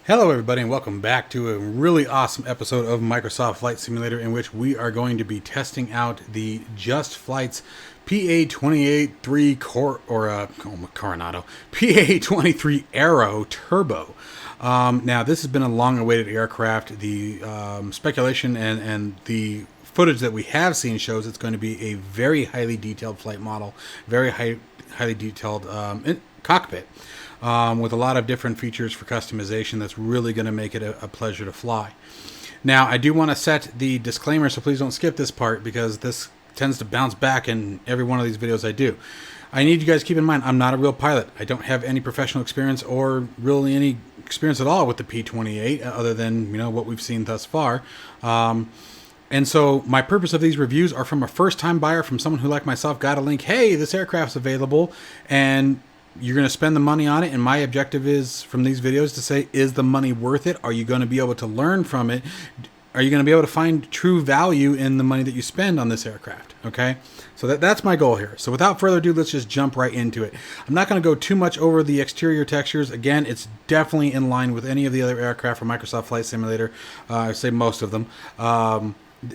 Hello everybody and welcome back to a really awesome episode of Microsoft Flight Simulator in which we are going to be testing out the JustFlight's PA-28R Coronado PA-23 Aero Turbo. Now this has been a long-awaited aircraft. The speculation and the footage that we have seen shows it's going to be a very highly detailed flight model, very highly detailed cockpit. With a lot of different features for customization that's really going to make it a pleasure to fly. Now, I do want to set the disclaimer, so please don't skip this part because this tends to bounce back in every one of these videos I do. I need you guys to keep in mind, I'm not a real pilot. I don't have any professional experience or really any experience at all with the P-28 other than, what we've seen thus far. And so my purpose of these reviews are from a first-time buyer, from someone who, like myself, got a link, hey, this aircraft's available, and you're going to spend the money on it, and my objective is, from these videos, to say, is the money worth it? Are you going to be able to learn from it? Are you going to be able to find true value in the money that you spend on this aircraft? Okay, so that's my goal here. So without further ado, let's just jump right into it. I'm not going to go too much over the exterior textures. Again, it's definitely in line with any of the other aircraft from Microsoft Flight Simulator. I say most of them.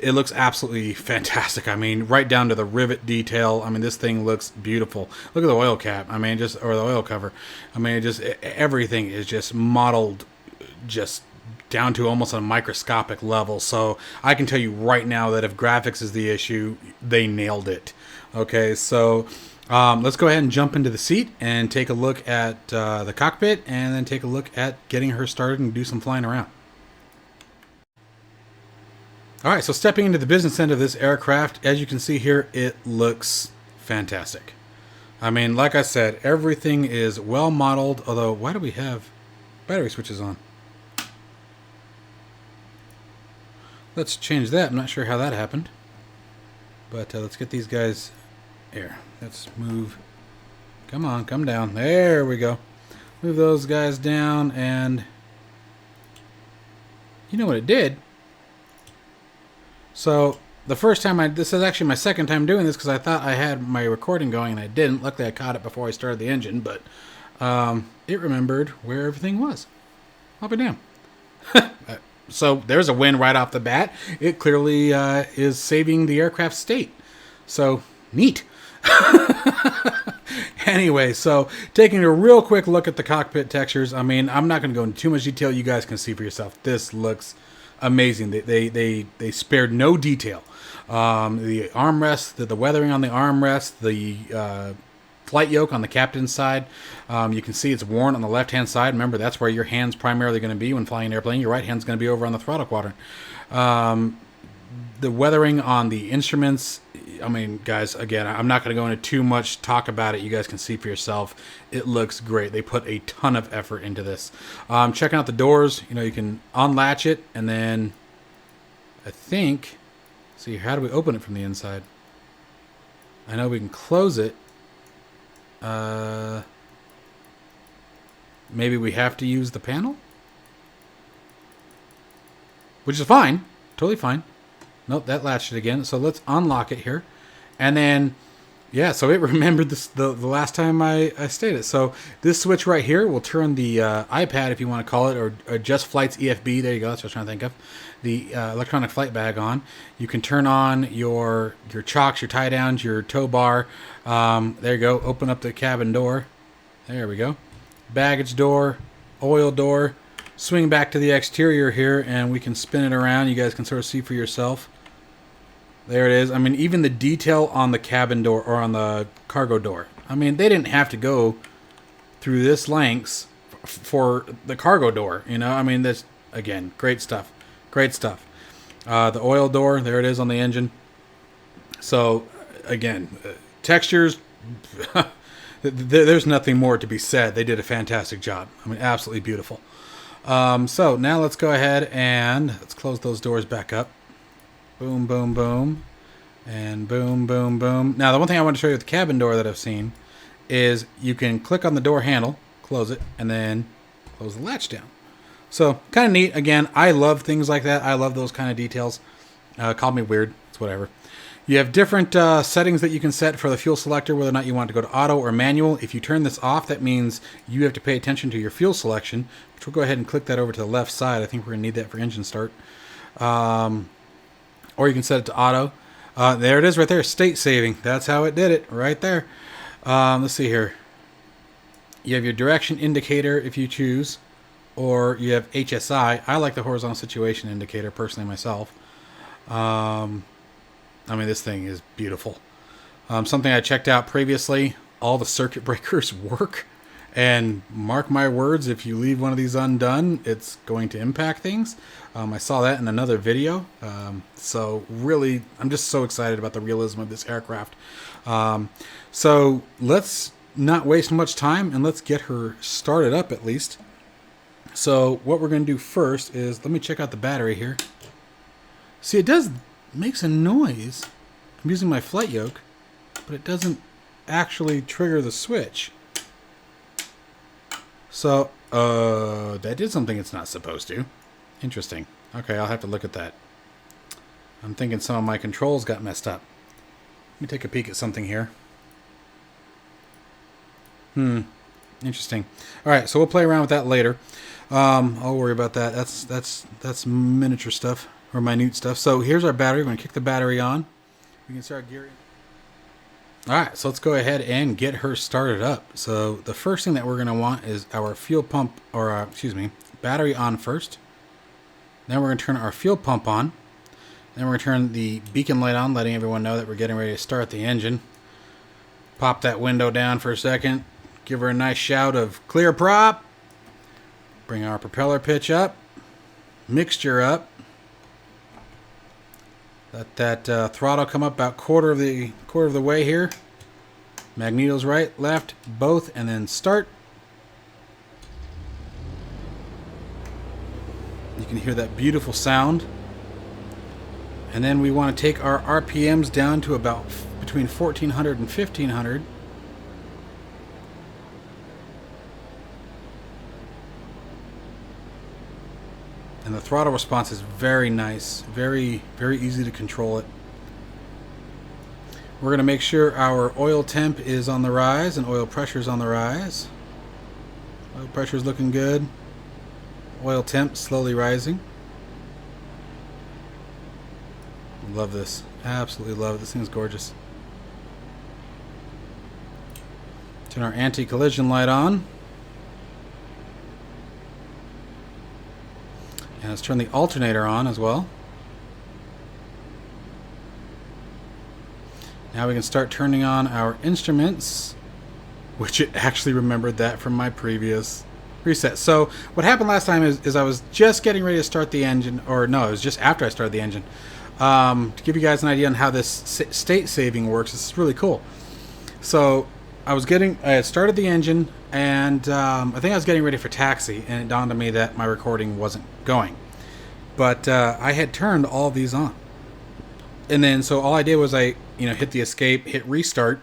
It looks absolutely fantastic. I mean, right down to the rivet detail. I mean, this thing looks beautiful. Look at the oil cap. I mean, or the oil cover. I mean, everything is just modeled just down to almost a microscopic level. So I can tell you right now that if graphics is the issue, they nailed it. Okay, so let's go ahead and jump into the seat and take a look at the cockpit, and then take a look at getting her started and do some flying around. All right, so stepping into the business end of this aircraft, as you can see here, it looks fantastic. I mean, like I said, everything is well modeled, although why do we have battery switches on? Let's change that. I'm not sure how that happened. But let's get these guys here. Let's move. Come on, come down. There we go. Move those guys down, and you know what it did? So the first time this is actually my second time doing this because I thought I had my recording going and I didn't. Luckily I caught it before I started the engine, but it remembered where everything was. I'll be damned. So there's a win right off the bat. It clearly is saving the aircraft state. So neat. Anyway, so taking a real quick look at the cockpit textures. I mean, I'm not going to go into too much detail. You guys can see for yourself. This looks amazing. They spared no detail. The armrest, the weathering on the armrest, the flight yoke on the captain's side. You can see it's worn on the left-hand side. Remember, that's where your hand's primarily going to be when flying an airplane. Your right hand's going to be over on the throttle quadrant. The weathering on the instruments, I mean, guys, again, I'm not going to go into too much talk about it. You guys can see for yourself. It looks great. They put a ton of effort into this. Checking out the doors, you can unlatch it, and then I think, see, how do we open it from the inside? I know we can close it. Maybe we have to use the panel? Which is fine. Totally fine. Nope, that latched it again. So let's unlock it here. And then, yeah, so it remembered this the last time I stayed it. So this switch right here will turn the iPad, if you want to call it, or JustFlight's EFB. There you go. That's what I was trying to think of. The electronic flight bag on. You can turn on your chocks, your tie downs, your tow bar. There you go. Open up the cabin door. There we go. Baggage door, oil door. Swing back to the exterior here, and we can spin it around. You guys can sort of see for yourself. There it is. I mean, even the detail on the cabin door or on the cargo door. I mean, they didn't have to go through this lengths for the cargo door. I mean, that's, again, great stuff. Great stuff. The oil door, there it is on the engine. So, again, textures, there's nothing more to be said. They did a fantastic job. I mean, absolutely beautiful. So now let's go ahead and let's close those doors back up. Boom, boom, boom. And boom, boom, boom. Now, the one thing I want to show you with the cabin door that I've seen is you can click on the door handle, close it, and then close the latch down. So, kind of neat. Again, I love things like that. I love those kind of details. Call me weird. It's whatever. You have different settings that you can set for the fuel selector, whether or not you want to go to auto or manual. If you turn this off, that means you have to pay attention to your fuel selection, which we'll go ahead and click that over to the left side. I think we're going to need that for engine start. Or you can set it to auto. There it is right there, state saving. That's how it did it, right there. Let's see here. You have your direction indicator if you choose, or you have HSI. I like the horizontal situation indicator personally myself. I mean, this thing is beautiful. Something I checked out previously, all the circuit breakers work. And mark my words, if you leave one of these undone, it's going to impact things. I saw that in another video. So really, I'm just so excited about the realism of this aircraft. So let's not waste much time and let's get her started up at least. So what we're going to do first is, let me check out the battery here. See, it makes a noise. I'm using my flight yoke, but it doesn't actually trigger the switch. So, that did something it's not supposed to. Interesting. Okay, I'll have to look at that. I'm thinking some of my controls got messed up. Let me take a peek at something here. Interesting. Alright, so we'll play around with that later. I'll worry about that. That's miniature stuff, or minute stuff. So here's our battery. We're going to kick the battery on. We can start gearing. Alright, so let's go ahead and get her started up. So the first thing that we're going to want is our fuel pump, or battery on first. Then we're going to turn our fuel pump on. Then we're going to turn the beacon light on, letting everyone know that we're getting ready to start the engine. Pop that window down for a second. Give her a nice shout of clear prop. Bring our propeller pitch up. Mixture up. Let that throttle come up about quarter of the way here. Magneto's right, left, both, and then start. You can hear that beautiful sound. And then we want to take our RPMs down to about between 1400 and 1500. And the throttle response is very nice, very, very easy to control it. We're going to make sure our oil temp is on the rise and oil pressure is on the rise. Oil pressure is looking good. Oil temp slowly rising. Love this. Absolutely love it. This thing's gorgeous. Turn our anti-collision light on. And let's turn the alternator on as well. Now we can start turning on our instruments, which it actually remembered that from my previous reset. So what happened last time is I was just getting ready to start the engine, or no, it was just after I started the engine. To give you guys an idea on how this state saving works, this is really cool. So I had started the engine, and I think I was getting ready for taxi, and it dawned on me that my recording wasn't going. But I had turned all these on. And then, so all I did was I hit the escape, hit restart,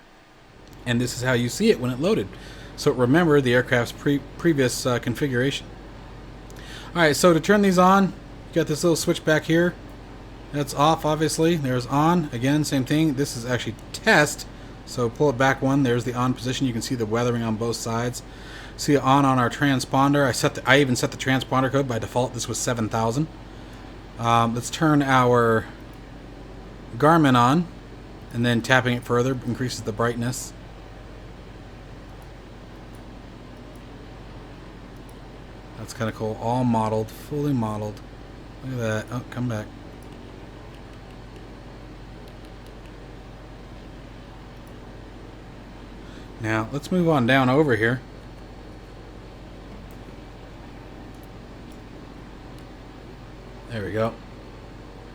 and this is how you see it when it loaded. So remember the aircraft's previous configuration. Alright, so to turn these on, you got this little switch back here. That's off, obviously. There's on. Again, same thing. This is actually test. So pull it back one. There's the on position. You can see the weathering on both sides. See it on our transponder. I even set the transponder code by default. This was 7,000. Let's turn our Garmin on, and then tapping it further increases the brightness. That's kind of cool. All modeled, fully modeled. Look at that. Oh, come back. Now, let's move on down over here. There we go.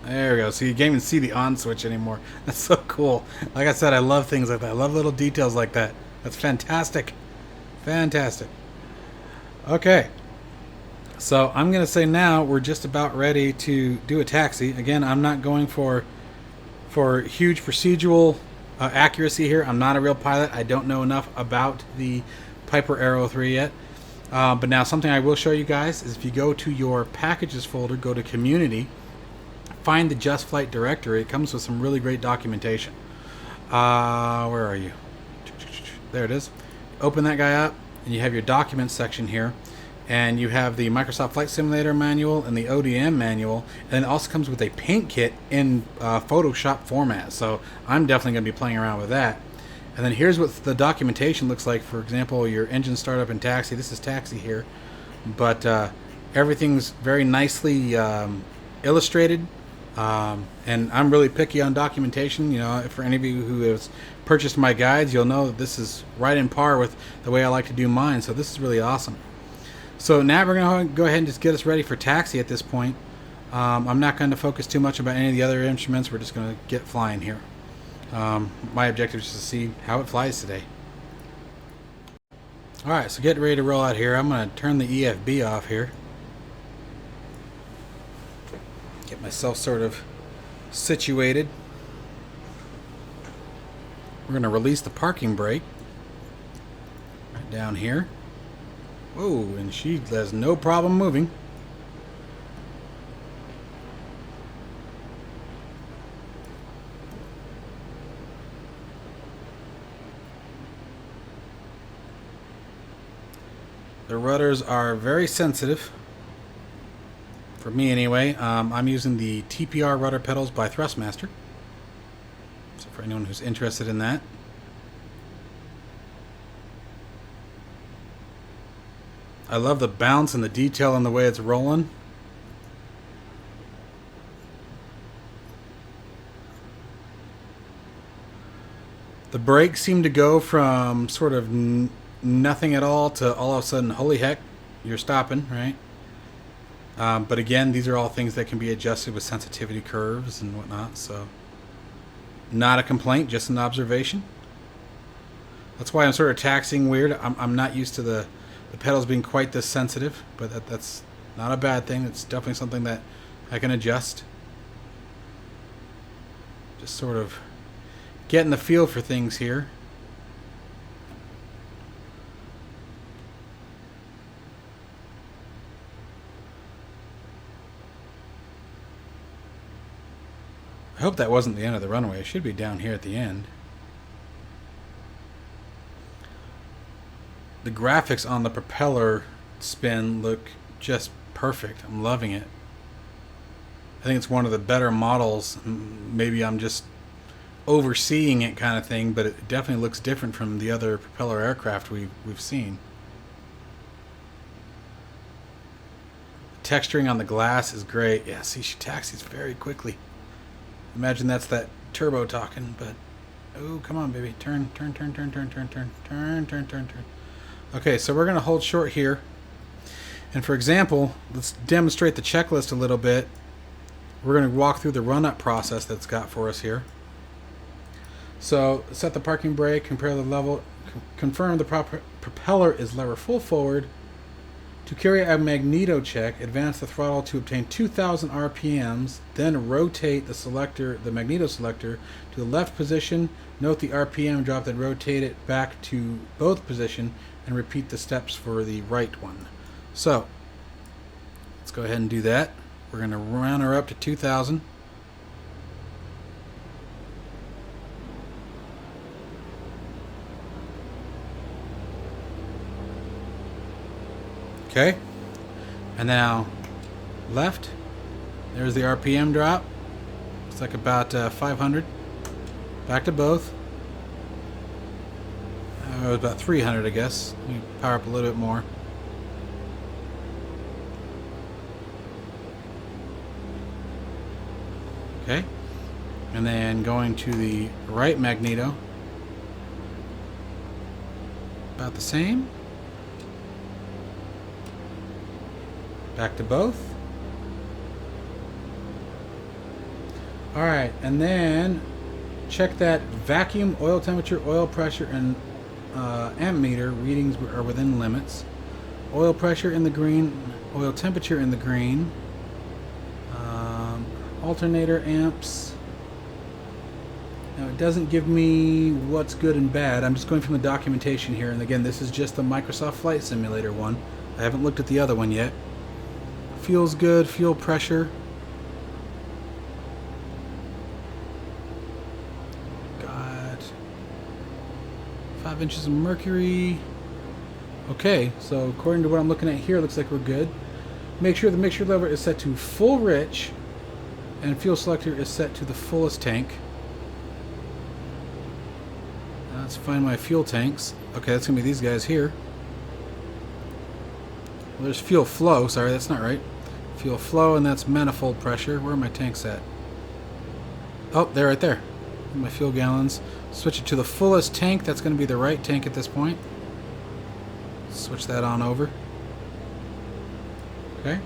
There we go. So you can't even see the on switch anymore. That's so cool. Like I said, I love things like that. I love little details like that. That's fantastic. Fantastic. Okay. So I'm going to say now we're just about ready to do a taxi. Again, I'm not going for huge procedural accuracy here. I'm not a real pilot. I don't know enough about the Piper Aero 3 yet. But now something I will show you guys is if you go to your packages folder, go to community, find the JustFlight directory, it comes with some really great documentation. Where are you? There it is. Open that guy up, and you have your documents section here. And you have the Microsoft Flight Simulator manual and the ODM manual, and it also comes with a paint kit in Photoshop format. So I'm definitely going to be playing around with that. And then here's what the documentation looks like. For example, your engine startup and taxi. This is taxi here, but everything's very nicely illustrated. And I'm really picky on documentation. You know, for any of you who has purchased my guides, you'll know that this is right in par with the way I like to do mine. So this is really awesome. So now we're going to go ahead and just get us ready for taxi at this point. I'm not going to focus too much about any of the other instruments. We're just going to get flying here. My objective is to see how it flies today. Alright, so get ready to roll out here. I'm going to turn the EFB off here. Get myself sort of situated. We're going to release the parking brake. Right down here. Whoa, and she has no problem moving. The rudders are very sensitive. For me anyway. I'm using the TPR Rudder Pedals by Thrustmaster. So for anyone who's interested in that. I love the bounce and the detail and the way it's rolling. The brakes seem to go from sort of nothing at all to all of a sudden, holy heck, you're stopping, right? But again, these are all things that can be adjusted with sensitivity curves and whatnot, so not a complaint, just an observation. That's why I'm sort of taxiing weird. I'm not used to the pedals being quite this sensitive, but that's not a bad thing. It's definitely something that I can adjust. Just sort of getting the feel for things here. I hope that wasn't the end of the runway. It should be down here at the end. The graphics on the propeller spin look just perfect. I'm loving it. I think it's one of the better models. Maybe I'm just overseeing it kind of thing, but it definitely looks different from the other propeller aircraft we've seen. Texturing on the glass is great. Yeah, see, she taxis very quickly. Imagine that's that turbo talking, but oh, come on, baby. Turn. Okay, so we're going to hold short here. And for example, let's demonstrate the checklist a little bit. We're going to walk through the run-up process that's got for us here. So set the parking brake, compare the level, confirm the propeller is lever full forward. To carry a Magneto check, advance the throttle to obtain 2,000 RPMs, then rotate the selector, the Magneto selector, to the left position. Note the RPM drop, then rotate it back to both position, and repeat the steps for the right one. So let's go ahead and do that. We're going to round her up to 2,000. Okay, and now left. There's the RPM drop. It's like about 500. Back to both. It was about 300, I guess. Let me power up a little bit more. Okay, and then going to the right Magneto. About the same. Back to both. Alright, and then check that vacuum, oil temperature, oil pressure, and amp meter readings are within limits. Oil pressure in the green, oil temperature in the green. Alternator amps. Now it doesn't give me what's good and bad. I'm just going from the documentation here, and again, this is just the Microsoft Flight Simulator one. I haven't looked at the other one yet. Feels good, fuel pressure. 5 inches of mercury. Okay, so according to what I'm looking at here, it looks like we're good. Make sure the mixture lever is set to full rich and fuel selector is set to the fullest tank. Now let's find my fuel tanks. Okay, that's going to be these guys here. Well, there's fuel flow. Sorry, that's not right. Fuel flow, and that's manifold pressure. Where are my tanks at? Oh, they're right there. My fuel gallons. Switch it to the fullest tank. That's going to be the right tank at this point. Switch that on over. Okay.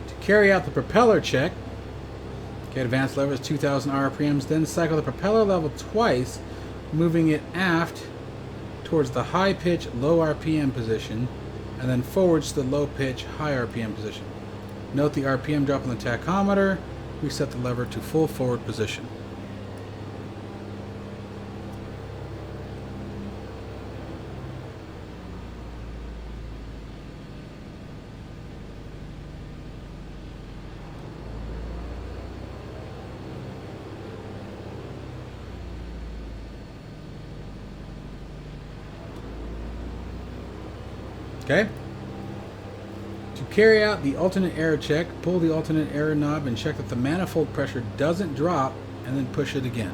To carry out the propeller check, okay, advanced lever is 2,000 RPMs. Then cycle the propeller level twice, moving it aft towards the high pitch, low RPM position, and then forwards to the low pitch, high RPM position. Note the RPM drop on the tachometer. Reset the lever to full forward position. Okay. To carry out the alternate error check, pull the alternate error knob and check that the manifold pressure doesn't drop, and then push it again.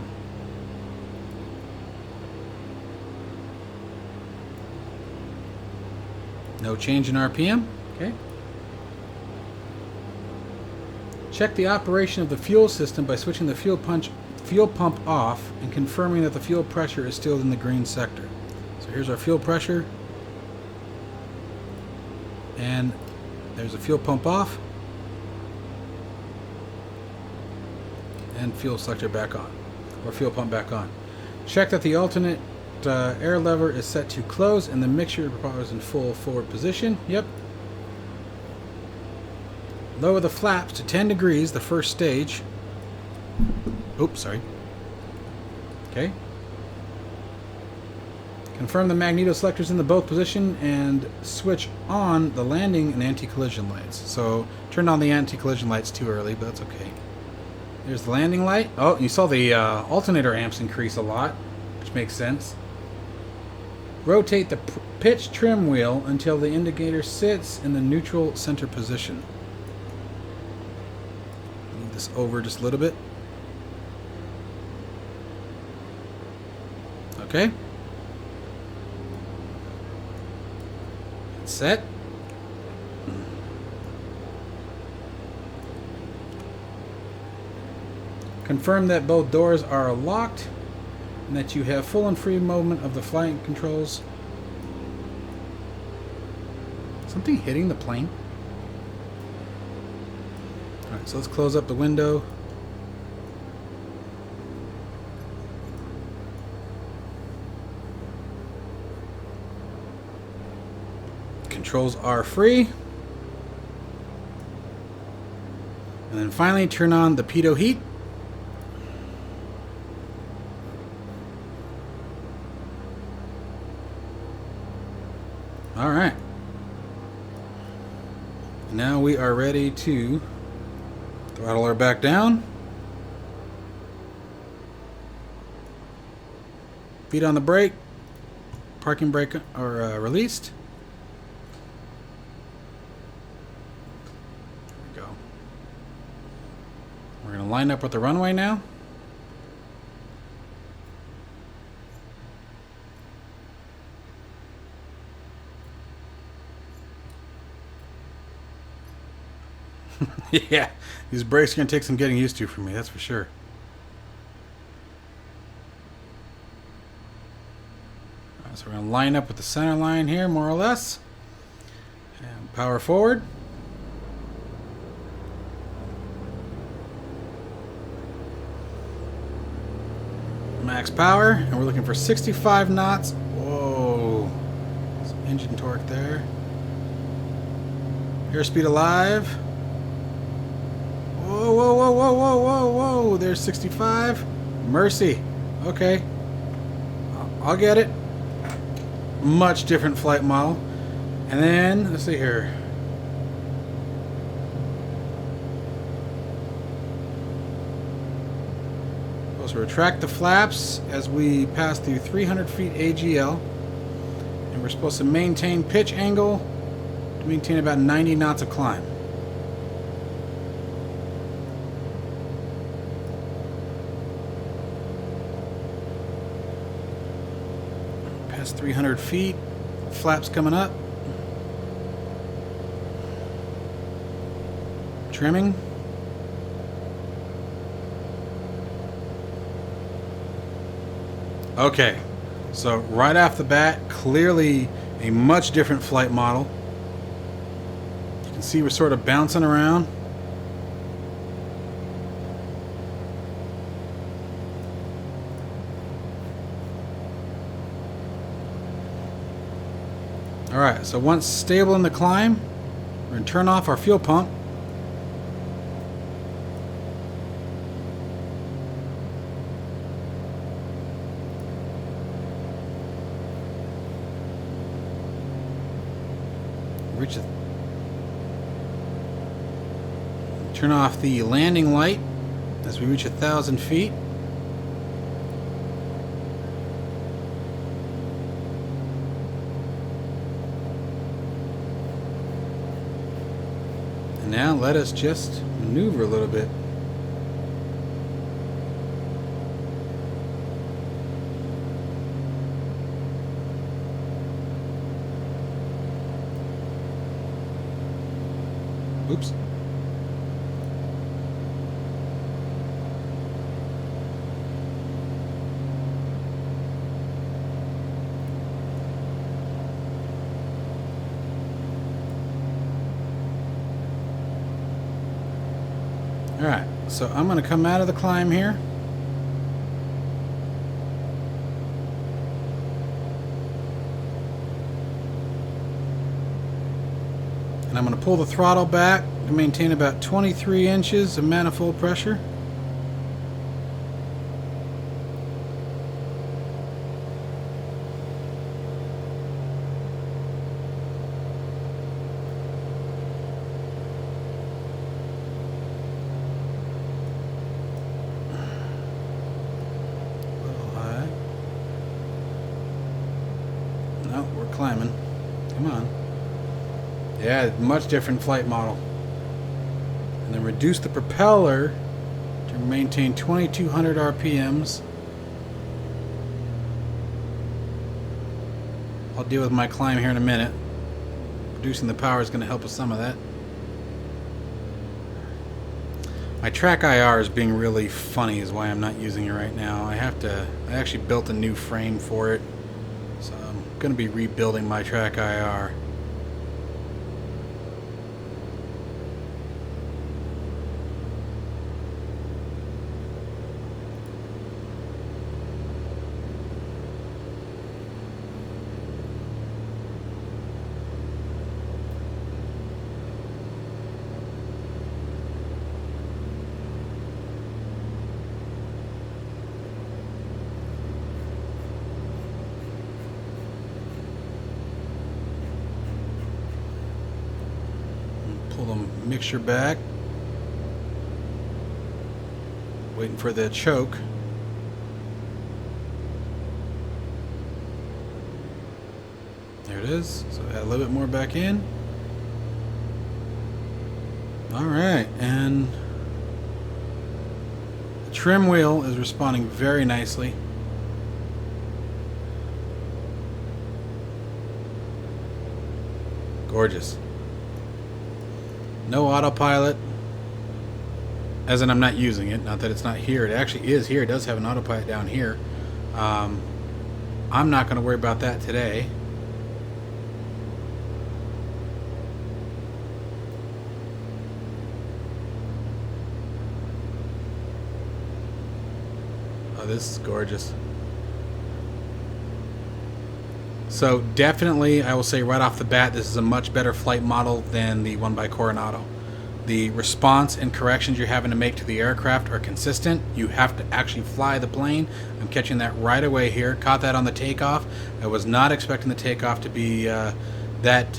No change in RPM. Okay. Check the operation of the fuel system by switching the fuel pump off and confirming that the fuel pressure is still in the green sector. So here's our fuel pressure. And there's a fuel pump off. And fuel selector back on. Or fuel pump back on. Check that the alternate air lever is set to close and the mixture propeller is in full forward position. Yep. Lower the flaps to 10 degrees, the first stage. Oops, sorry. Okay. Confirm the magneto selectors in the both position and switch on the landing and anti-collision lights. So turned on the anti-collision lights too early, but that's okay. There's the landing light. Oh, you saw the alternator amps increase a lot, which makes sense. Rotate the pitch trim wheel until the indicator sits in the neutral center position. Move this over just a little bit. Okay. Set. Confirm that both doors are locked and that you have full and free movement of the flight controls. Something hitting the plane? Alright, so let's close up the window. Controls are free. And then finally turn on the pitot heat. Alright. Now we are ready to throttle her back down. Feet on the brake. Parking brake are released. There we go. We're going to line up with the runway now. Yeah, these brakes are going to take some getting used to for me, that's for sure. Alright, so we're going to line up with the center line here, more or less. And power forward. Max power, and we're looking for 65 knots. Whoa. Some engine torque there. Airspeed alive. Whoa, whoa, whoa, whoa, whoa, whoa, whoa. There's 65. Mercy. Okay. I'll get it. Much different flight model. And then, let's see here. So retract the flaps as we pass through 300 feet AGL. And we're supposed to maintain pitch angle to maintain about 90 knots of climb. Past 300 feet, flaps coming up. Trimming. Okay, so right off the bat, clearly a much different flight model. You can see we're sort of bouncing around. Alright, so once stable in the climb, we're going to turn off our fuel pump. Turn off the landing light as we reach 1,000 feet. And now let us just maneuver a little bit. Oops. Alright, so I'm going to come out of the climb here. And I'm going to pull the throttle back to maintain about 23 inches of manifold pressure. A little high. No, we're climbing. Come on. Yeah, much different flight model. And then reduce the propeller to maintain 2200 RPMs. I'll deal with my climb here in a minute. Reducing the power is going to help with some of that. My track IR is being really funny is why I'm not using it right now. I actually built a new frame for it. So I'm going to be rebuilding my track IR. Pull the mixture back. Waiting for the choke. There it is. So add a little bit more back in. Alright, and the trim wheel is responding very nicely. Gorgeous. No autopilot, as in I'm not using it, not that it's not here. It actually is here. It does have an autopilot down here. I'm not going to worry about that today. Oh, this is gorgeous. So definitely, I will say right off the bat, this is a much better flight model than the one by Coronado. The response and corrections you're having to make to the aircraft are consistent. You have to actually fly the plane. I'm catching that right away here. Caught that on the takeoff. I was not expecting the takeoff to be that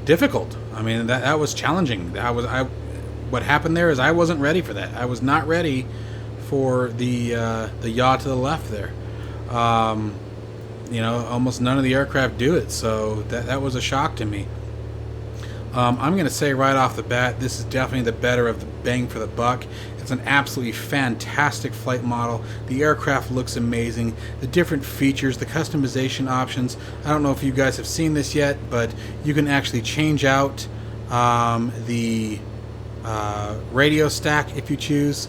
difficult. I mean, that was challenging. what happened there is I wasn't ready for that. I was not ready for the yaw to the left there. You know, almost none of the aircraft do it, so that was a shock to me. I'm going to say right off the bat, this is definitely the better of the bang for the buck. It's an absolutely fantastic flight model. The aircraft looks amazing. The different features, the customization options. I don't know if you guys have seen this yet, but you can actually change out the radio stack if you choose.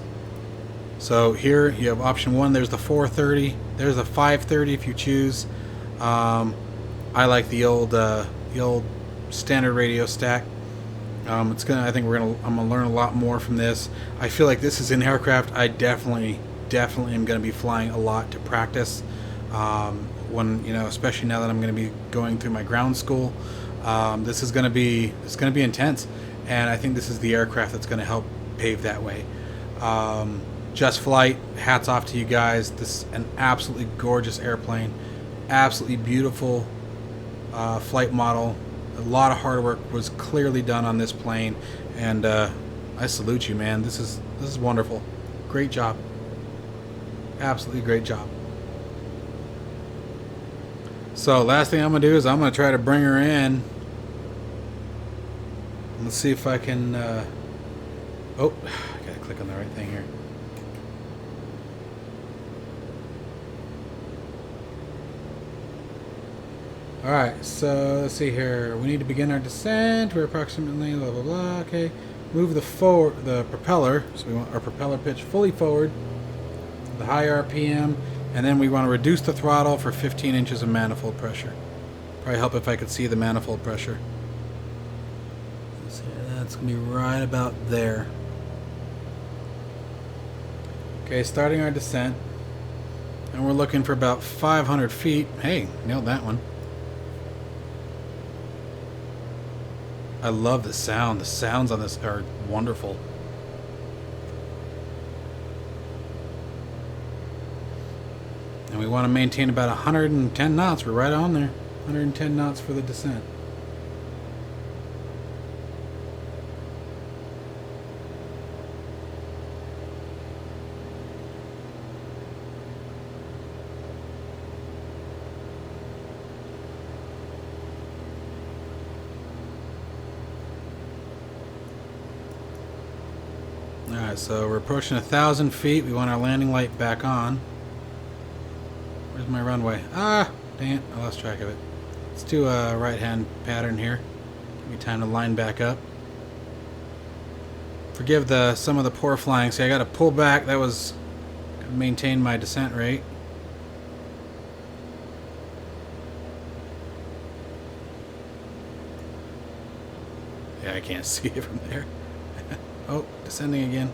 So here you have option 1. There's the 430. There's the 530 if you choose. I like the old standard radio stack. I think I'm gonna learn a lot more from this. I feel like this is an aircraft I definitely am gonna be flying a lot to practice. When, you know, especially now that I'm gonna be going through my ground school, this is gonna be intense, and I think this is the aircraft that's gonna help pave that way. JustFlight, hats off to you guys. This is an absolutely gorgeous airplane, absolutely beautiful flight model. A lot of hard work was clearly done on this plane, and I salute you, man. This is wonderful. Great job. Absolutely great job. So last thing I'm gonna do is I'm gonna try to bring her in. Let's see if I can. Oh, I gotta click on the right thing here. Alright, so let's see here. We need to begin our descent. We're approximately blah blah blah. Okay. Move the propeller. So we want our propeller pitch fully forward. The high RPM. And then we want to reduce the throttle for 15 inches of manifold pressure. Probably help if I could see the manifold pressure. Let's see, that's gonna be right about there. Okay, starting our descent. And we're looking for about 500 feet. Hey, nailed that one. I love the sound. The sounds on this are wonderful. And we want to maintain about 110 knots. We're right on there. 110 knots for the descent. Alright, so we're approaching 1,000 feet. We want our landing light back on. Where's my runway? Ah, dang it, I lost track of it. Let's do a right-hand pattern here. Give me time to line back up. Forgive some of the poor flying. See, I got to pull back. That was to maintain my descent rate. Yeah, I can't see it from there. Oh, descending again.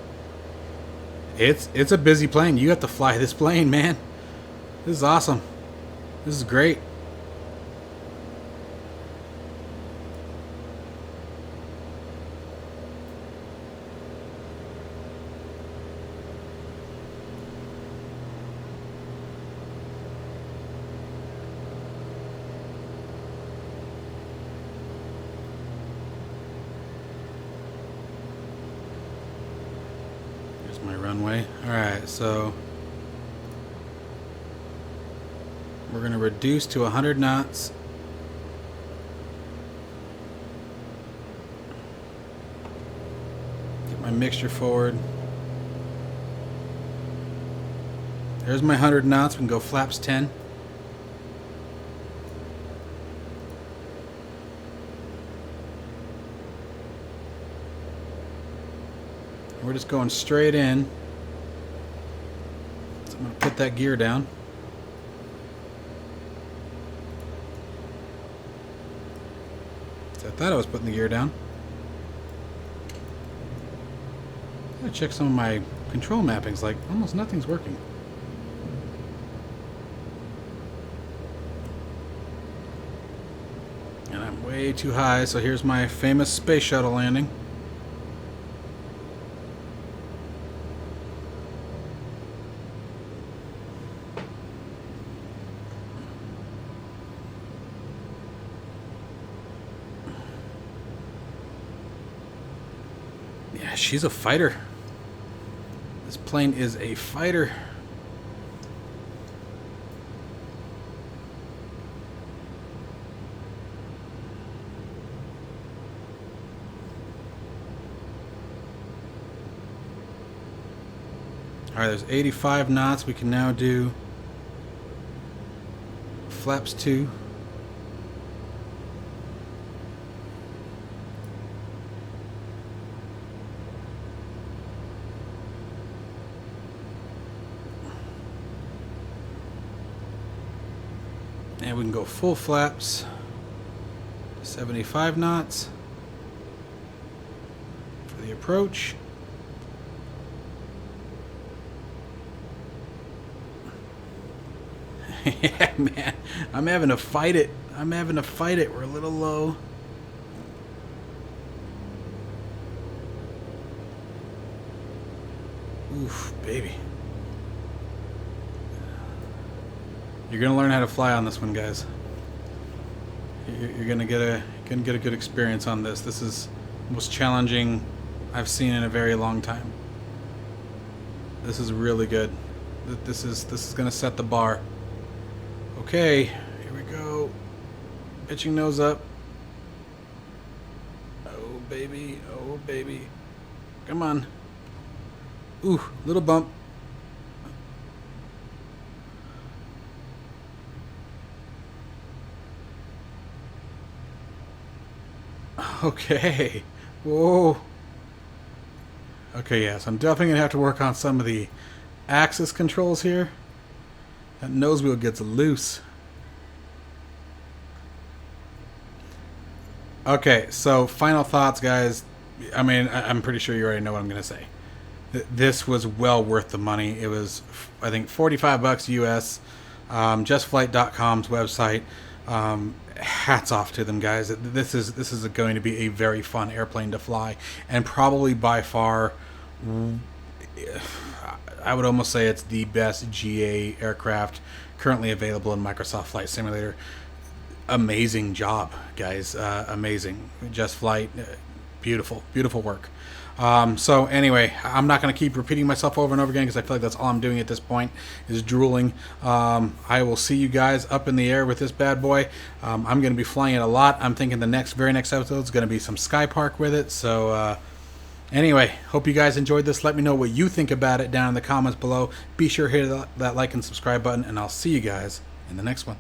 It's a busy plane. You have to fly this plane, man. This is awesome. This is great. Here's my runway. Alright, so we're going to reduce to 100 knots. Get my mixture forward. There's my 100 knots. We can go flaps 10. We're just going straight in. So I'm going to put that gear down. I thought I was putting the gear down. I gotta check some of my control mappings, like almost nothing's working. And I'm way too high, so here's my famous space shuttle landing. She's a fighter. This plane is a fighter. Alright, there's 85 knots. We can now do flaps 2. And we can go full flaps, 75 knots for the approach. Yeah, man, I'm having to fight it. We're a little low. Oof, baby. You're gonna learn how to fly on this one, guys. You're gonna get a good experience on this. This is the most challenging I've seen in a very long time. This is really good. This is gonna set the bar. Okay, here we go. Pitching nose up. Oh baby, oh baby. Come on. Ooh, little bump. Okay. Whoa. Okay, yes, I'm definitely going to have to work on some of the axis controls here. That nose wheel gets loose. Okay, so final thoughts, guys. I mean, I'm pretty sure you already know what I'm going to say. This was well worth the money. It was, I think, 45 bucks US. JustFlight.com's website. Hats off to them, guys. This is going to be a very fun airplane to fly, and probably by far, I would almost say it's the best GA aircraft currently available in Microsoft Flight Simulator. Amazing job, guys. Amazing. Just Flight, beautiful work. So anyway, I'm not going to keep repeating myself over and over again because I feel like that's all I'm doing at this point is drooling. I will see you guys up in the air with this bad boy. I'm going to be flying it a lot. I'm thinking the very next episode is going to be some Sky Park with it. So anyway, hope you guys enjoyed this. Let me know what you think about it down in the comments below. Be sure to hit that like and subscribe button, and I'll see you guys in the next one.